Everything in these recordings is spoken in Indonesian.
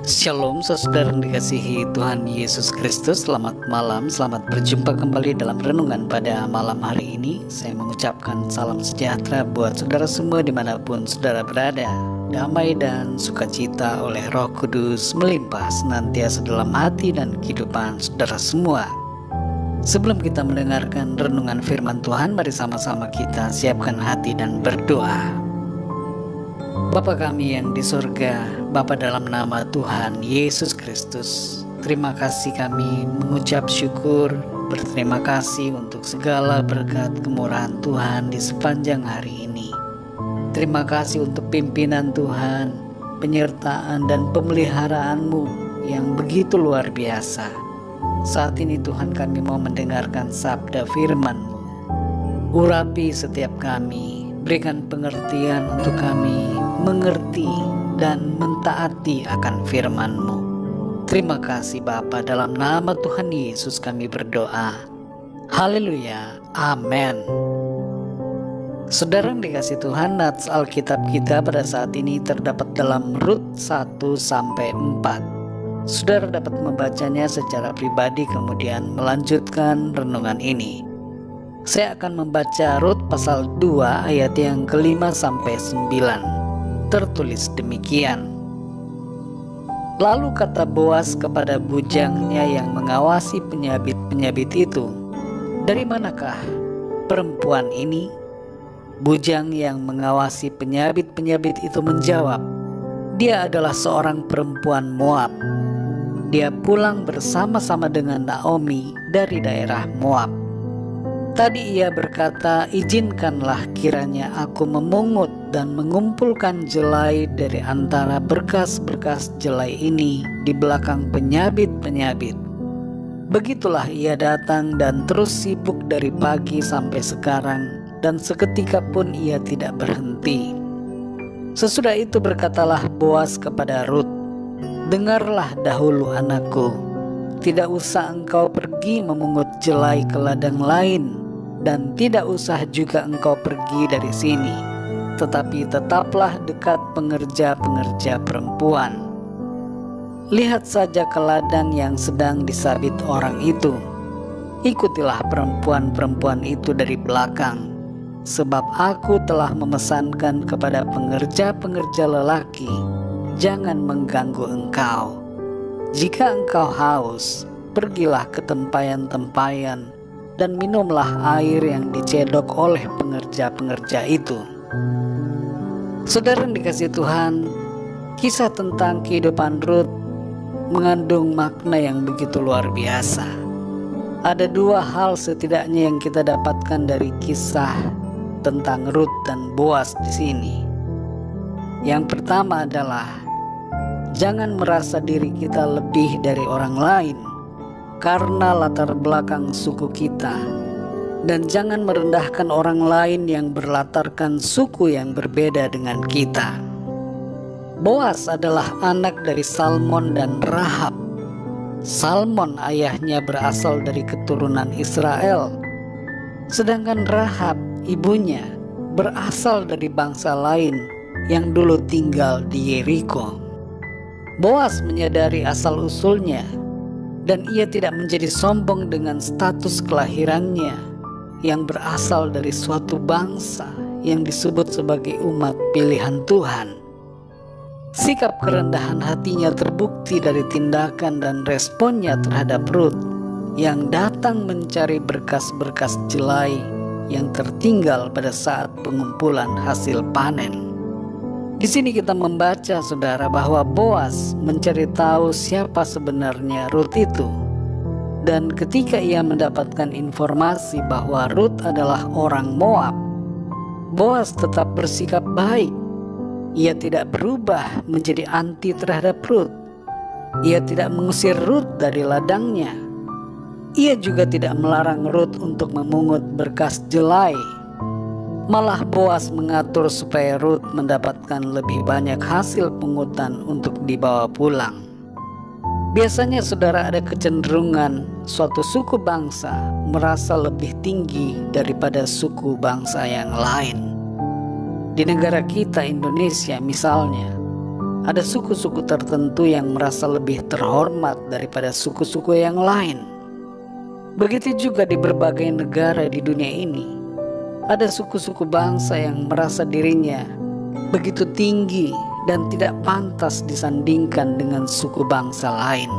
Shalom saudara yang dikasihi Tuhan Yesus Kristus. Selamat malam, selamat berjumpa kembali dalam renungan pada malam hari ini. Saya mengucapkan salam sejahtera buat saudara semua dimanapun saudara berada. Damai dan sukacita oleh Roh Kudus melimpah senantiasa dalam hati dan kehidupan saudara semua. Sebelum kita mendengarkan renungan firman Tuhan, mari sama-sama kita siapkan hati dan berdoa. Bapa kami yang di surga, Bapa dalam nama Tuhan Yesus Kristus, terima kasih kami mengucap syukur, berterima kasih untuk segala berkat kemurahan Tuhan di sepanjang hari ini. Terima kasih untuk pimpinan Tuhan, penyertaan dan pemeliharaan-Mu yang begitu luar biasa. Saat ini Tuhan kami mau mendengarkan sabda firman-Mu. Urapi setiap kami, berikan pengertian untuk kami mengerti dan mentaati akan firman-Mu. Terima kasih Bapa, dalam nama Tuhan Yesus kami berdoa. Haleluya, amin. Saudara yang dikasih Tuhan, nats Alkitab kita pada saat ini terdapat dalam Rut 1-4. Saudara dapat membacanya secara pribadi kemudian melanjutkan renungan ini. Saya akan membaca Rut pasal 2 ayat yang ke-5-9. Tertulis demikian. Lalu kata Boas kepada bujangnya yang mengawasi penyabit-penyabit itu, "Dari manakah perempuan ini?" Bujang yang mengawasi penyabit-penyabit itu menjawab, "Dia adalah seorang perempuan Moab. Dia pulang bersama-sama dengan Naomi dari daerah Moab. Tadi ia berkata, izinkanlah kiranya aku memungut dan mengumpulkan jelai dari antara berkas-berkas jelai ini di belakang penyabit-penyabit. Begitulah ia datang dan terus sibuk dari pagi sampai sekarang, dan seketika pun ia tidak berhenti." Sesudah itu berkatalah Boas kepada Rut, "Dengarlah dahulu anakku, tidak usah engkau pergi memungut jelai ke ladang lain, dan tidak usah juga engkau pergi dari sini, tetapi tetaplah dekat pengerja-pengerja perempuan. Lihat saja ke ladang yang sedang disabit orang itu. Ikutilah perempuan-perempuan itu dari belakang, sebab aku telah memesankan kepada pengerja-pengerja lelaki, jangan mengganggu engkau. Jika engkau haus, pergilah ke tempayan-tempayan dan minumlah air yang dicedok oleh pengerja-pengerja itu." Saudara yang dikasihi Tuhan, kisah tentang kehidupan Rut mengandung makna yang begitu luar biasa. Ada dua hal setidaknya yang kita dapatkan dari kisah tentang Rut dan Boas di sini. Yang pertama adalah jangan merasa diri kita lebih dari orang lain karena latar belakang suku kita, dan jangan merendahkan orang lain yang berlatarkan suku yang berbeda dengan kita. Boas adalah anak dari Salmon dan Rahab. Salmon ayahnya berasal dari keturunan Israel, sedangkan Rahab ibunya berasal dari bangsa lain yang dulu tinggal di Yeriko. Boas menyadari asal-usulnya, dan ia tidak menjadi sombong dengan status kelahirannya yang berasal dari suatu bangsa yang disebut sebagai umat pilihan Tuhan. Sikap kerendahan hatinya terbukti dari tindakan dan responnya terhadap Rut yang datang mencari berkas-berkas jelai yang tertinggal pada saat pengumpulan hasil panen. Di sini kita membaca, saudara, bahwa Boas mencari tahu siapa sebenarnya Rut itu. Dan ketika ia mendapatkan informasi bahwa Rut adalah orang Moab, Boas tetap bersikap baik. Ia tidak berubah menjadi anti terhadap Rut. Ia tidak mengusir Rut dari ladangnya. Ia juga tidak melarang Rut untuk memungut berkas jelai. Malah Boas mengatur supaya Rut mendapatkan lebih banyak hasil pungutan untuk dibawa pulang. Biasanya saudara, ada kecenderungan suatu suku bangsa merasa lebih tinggi daripada suku bangsa yang lain. Di negara kita Indonesia misalnya, ada suku-suku tertentu yang merasa lebih terhormat daripada suku-suku yang lain. Begitu juga di berbagai negara di dunia ini, ada suku-suku bangsa yang merasa dirinya begitu tinggi dan tidak pantas disandingkan dengan suku bangsa lain.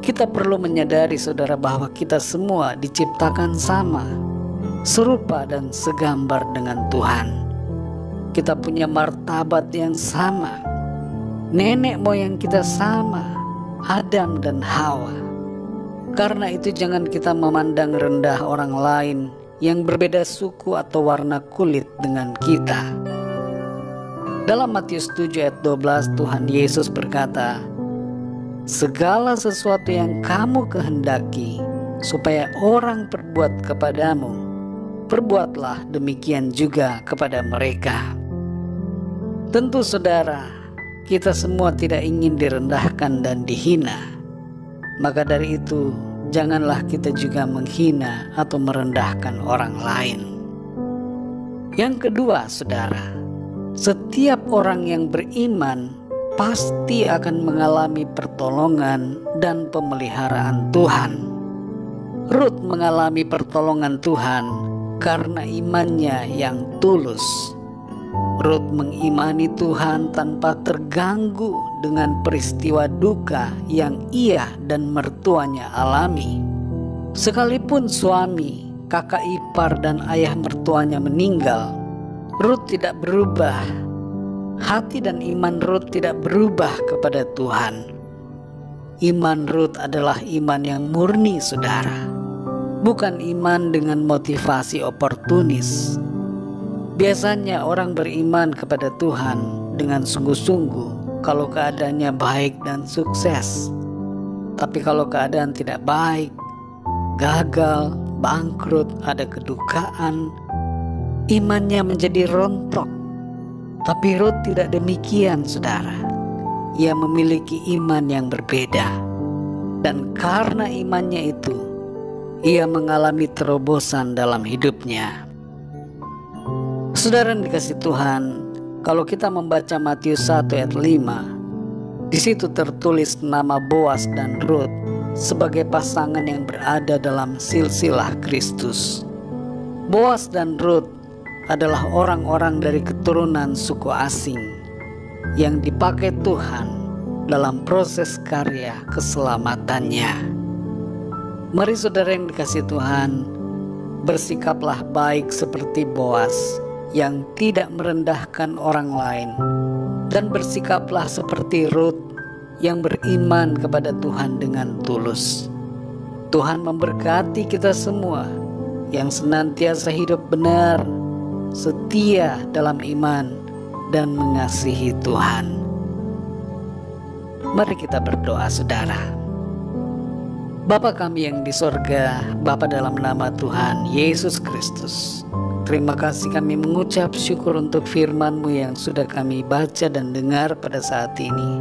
Kita perlu menyadari, saudara, bahwa kita semua diciptakan sama, serupa dan segambar dengan Tuhan. Kita punya martabat yang sama. Nenek moyang kita sama, Adam dan Hawa. Karena itu jangan kita memandang rendah orang lain yang berbeda suku atau warna kulit dengan kita. Dalam Matius 7 ayat 12, Tuhan Yesus berkata, "Segala sesuatu yang kamu kehendaki supaya orang perbuat kepadamu, perbuatlah demikian juga kepada mereka." Tentu saudara, kita semua tidak ingin direndahkan dan dihina. Maka dari itu, janganlah kita juga menghina atau merendahkan orang lain. Yang kedua, saudara, setiap orang yang beriman pasti akan mengalami pertolongan dan pemeliharaan Tuhan. Rut mengalami pertolongan Tuhan karena imannya yang tulus. Rut mengimani Tuhan tanpa terganggu dengan peristiwa duka yang ia dan mertuanya alami. Sekalipun suami, kakak ipar, dan ayah mertuanya meninggal, Rut tidak berubah. Hati dan iman Rut tidak berubah kepada Tuhan. Iman Rut adalah iman yang murni, saudara, bukan iman dengan motivasi oportunis. Biasanya orang beriman kepada Tuhan dengan sungguh-sungguh kalau keadaannya baik dan sukses. Tapi kalau keadaan tidak baik, gagal, bangkrut, ada kedukaan, imannya menjadi rontok. Tapi Rut tidak demikian, saudara. Ia memiliki iman yang berbeda. Dan karena imannya itu, ia mengalami terobosan dalam hidupnya. Saudara yang dikasihi Tuhan, kalau kita membaca Matius 1 ayat 5, di situ tertulis nama Boas dan Rut sebagai pasangan yang berada dalam silsilah Kristus. Boas dan Rut adalah orang-orang dari keturunan suku asing yang dipakai Tuhan dalam proses karya keselamatannya. Mari saudara yang dikasihi Tuhan, bersikaplah baik seperti Boas yang tidak merendahkan orang lain, dan bersikaplah seperti Rut yang beriman kepada Tuhan dengan tulus. Tuhan memberkati kita semua yang senantiasa hidup benar, setia dalam iman, dan mengasihi Tuhan. Mari kita berdoa, saudara. Bapa kami yang di sorga, Bapa dalam nama Tuhan Yesus Kristus, terima kasih kami mengucap syukur untuk firman-Mu yang sudah kami baca dan dengar pada saat ini,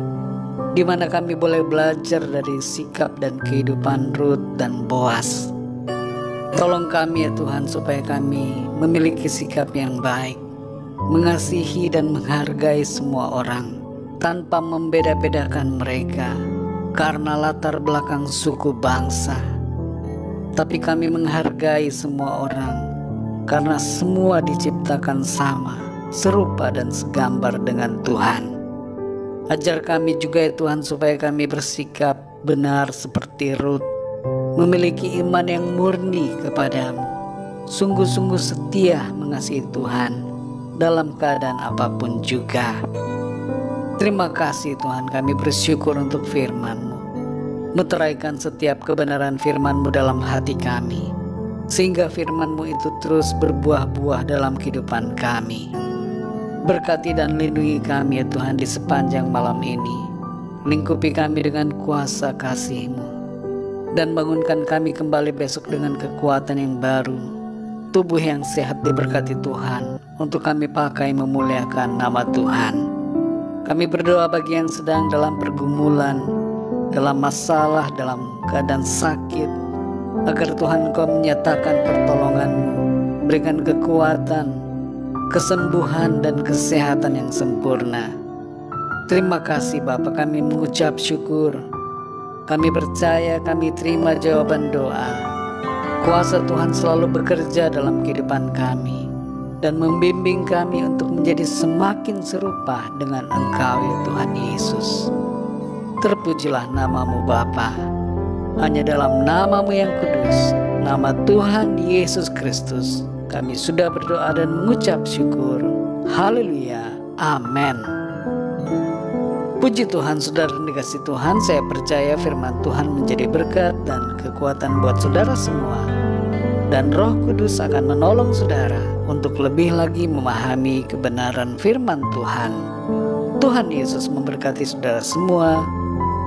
di mana kami boleh belajar dari sikap dan kehidupan Rut dan Boas. Tolong kami ya Tuhan, supaya kami memiliki sikap yang baik, mengasihi dan menghargai semua orang tanpa membeda-bedakan mereka karena latar belakang suku bangsa. Tapi kami menghargai semua orang karena semua diciptakan sama, serupa dan segambar dengan Tuhan. Ajar kami juga ya Tuhan, supaya kami bersikap benar seperti Rut, memiliki iman yang murni kepadamu, sungguh-sungguh setia mengasihi Tuhan dalam keadaan apapun juga. Terima kasih Tuhan, kami bersyukur untuk firman-Mu. Meteraikan setiap kebenaran firman-Mu dalam hati kami, sehingga firman-Mu itu terus berbuah-buah dalam kehidupan kami. Berkati dan lindungi kami ya Tuhan di sepanjang malam ini. Lingkupi kami dengan kuasa kasih-Mu, dan bangunkan kami kembali besok dengan kekuatan yang baru, tubuh yang sehat diberkati Tuhan, untuk kami pakai memuliakan nama Tuhan. Kami berdoa bagi yang sedang dalam pergumulan, dalam masalah, dalam keadaan sakit, agar Tuhan Engkau menyatakan pertolongan-Mu, berikan kekuatan, kesembuhan dan kesehatan yang sempurna. Terima kasih Bapa, kami mengucap syukur. Kami percaya, kami terima jawaban doa. Kuasa Tuhan selalu bekerja dalam kehidupan kami dan membimbing kami untuk menjadi semakin serupa dengan Engkau ya Tuhan Yesus. Terpujilah nama-Mu Bapa. Hanya dalam nama-Mu yang kudus, nama Tuhan Yesus Kristus, kami sudah berdoa dan mengucap syukur. Haleluya. Amin. Puji Tuhan, saudara yang dikasihi Tuhan, saya percaya firman Tuhan menjadi berkat dan kekuatan buat saudara semua. Dan Roh Kudus akan menolong saudara untuk lebih lagi memahami kebenaran firman Tuhan. Tuhan Yesus memberkati saudara semua.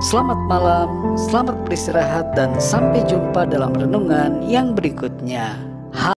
Selamat malam, selamat beristirahat, dan sampai jumpa dalam renungan yang berikutnya.